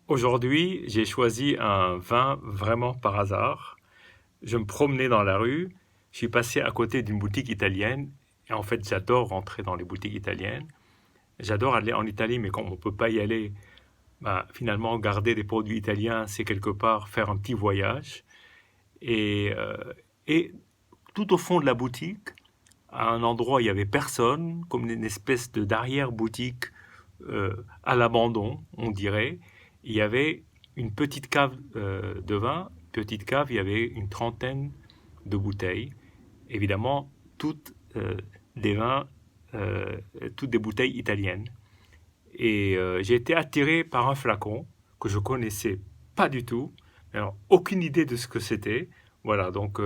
Aujourd'hui, j'ai choisi un vin vraiment par hasard. Je me promenais dans la rue, je suis passé à côté d'une boutique italienne, et en fait, j'adore rentrer dans les boutiques italiennes. J'adore aller en Italie, mais comme on ne peut pas y aller, bah, finalement, garder des produits italiens, c'est quelque part faire un petit voyage. Et, euh, et tout au fond de la boutique, à un endroit où il n'y avait personne, comme une espèce de d'arrière-boutique à l'abandon, on dirait. Il y avait une petite cave de vin, petite cave, il y avait une trentaine de bouteilles. Évidemment, toutes des vins, euh, toutes des bouteilles italiennes. Et j'ai été attiré par un flacon que je connaissais pas du tout. Alors, aucune idée de ce que c'était. Voilà, donc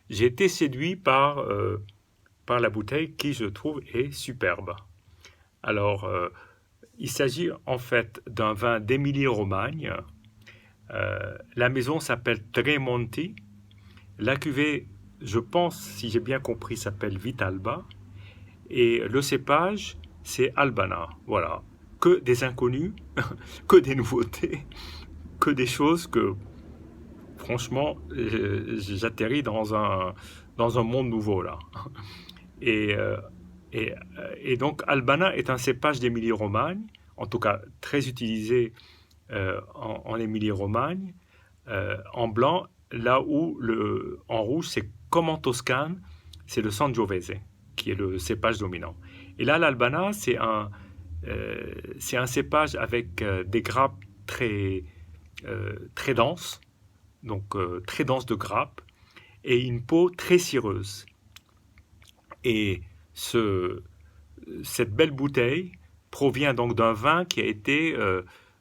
j'ai été séduit par la bouteille qui, je trouve, est superbe. Alors, il s'agit en fait d'un vin d'Émilie-Romagne. La maison s'appelle Tremonti. La cuvée, je pense, si j'ai bien compris, s'appelle Vitalba. Et le cépage, c'est Albana. Voilà. Que des inconnus, que des nouveautés, que des choses que, franchement, j'atterris dans un monde nouveau là. Et, euh, et donc, Albana est un cépage d'Émilie-Romagne, en tout cas très utilisé en Émilie-Romagne, en blanc, là où en rouge, c'est comme en Toscane, c'est le Sangiovese, qui est le cépage dominant. Et là, l'Albana, c'est un cépage avec des grappes très denses, donc très denses de grappes, et une peau très cireuse. Et ce, cette belle bouteille provient donc d'un vin qui a été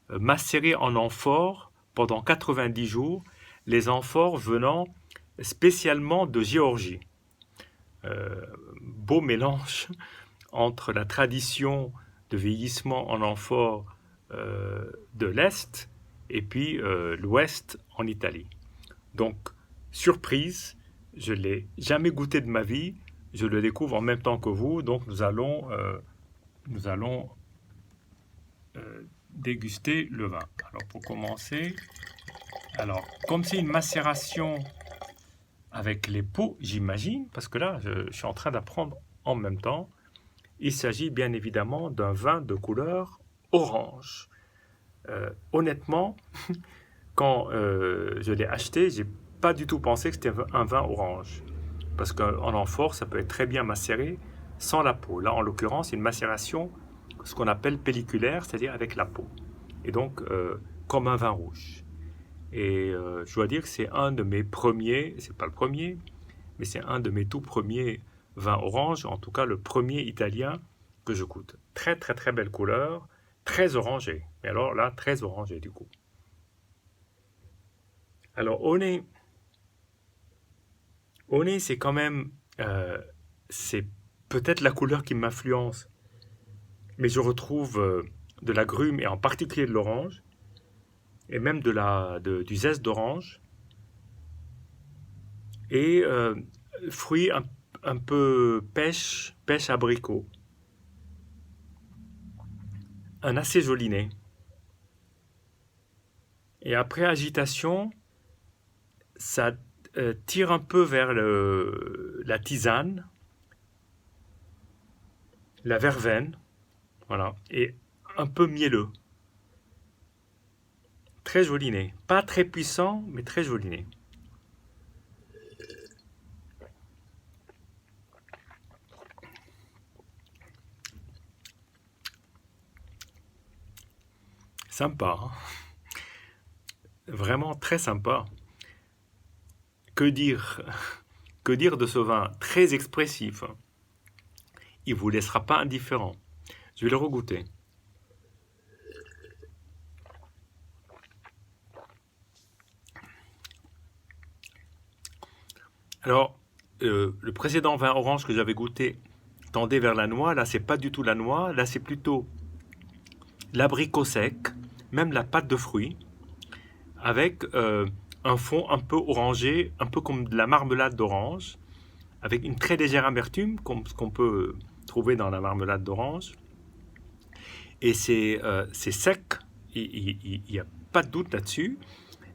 macéré en amphore pendant 90 jours, les amphores venant spécialement de Géorgie. Beau mélange entre la tradition de vieillissement en amphore de l'Est et puis l'Ouest en Italie. Donc, surprise, je ne l'ai jamais goûté de ma vie, je le découvre en même temps que vous, donc nous allons déguster le vin. Alors pour commencer, alors comme c'est une macération avec les pots, j'imagine, parce que là je suis en train d'apprendre en même temps, il s'agit bien évidemment d'un vin de couleur orange. Honnêtement, quand je l'ai acheté, j'ai pas du tout pensé que c'était un vin orange. Parce qu'en amphore, ça peut être très bien macéré sans la peau. Là, en l'occurrence, c'est une macération, ce qu'on appelle pelliculaire, c'est-à-dire avec la peau. Et donc, comme un vin rouge. Et je dois dire que c'est un de mes premiers, c'est pas le premier, mais c'est un de mes tout premiers vins orange, en tout cas le premier italien que je goûte. Très très très belle couleur, très orangé. Mais alors là, très orangé du coup. Alors au nez c'est quand même, c'est peut-être la couleur qui m'influence, mais je retrouve de la grume et en particulier de l'orange, et même du zeste d'orange, et fruits un peu pêche abricot. Un assez joli nez. Et après agitation, ça tire un peu vers la tisane, la verveine, voilà, et un peu mielleux. Très joli nez. Pas très puissant, mais très joli nez. Sympa, hein. Vraiment très sympa. Que dire Que dire de ce vin très expressif? Il ne vous laissera pas indifférent. Je vais le regoûter. Alors, le précédent vin orange que j'avais goûté tendait vers la noix. Là, c'est pas du tout la noix. Là, c'est plutôt l'abricot sec, même la pâte de fruits, avec un fond un peu orangé, un peu comme de la marmelade d'orange, avec une très légère amertume, comme ce qu'on peut trouver dans la marmelade d'orange. Et c'est sec, il n'y a pas de doute là-dessus.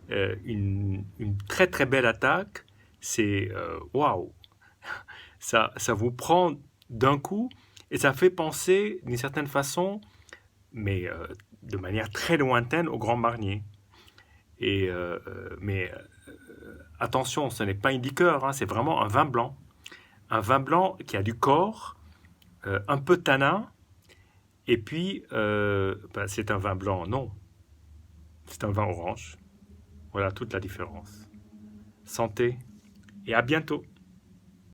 Une très très belle attaque, c'est waouh, ça vous prend d'un coup et ça fait penser d'une certaine façon, mais de manière très lointaine, au Grand Marnier. Mais attention, ce n'est pas une liqueur, hein, c'est vraiment un vin blanc. Un vin blanc qui a du corps, un peu tanin, et puis c'est un vin blanc, non, c'est un vin orange. Voilà toute la différence. Santé et à bientôt.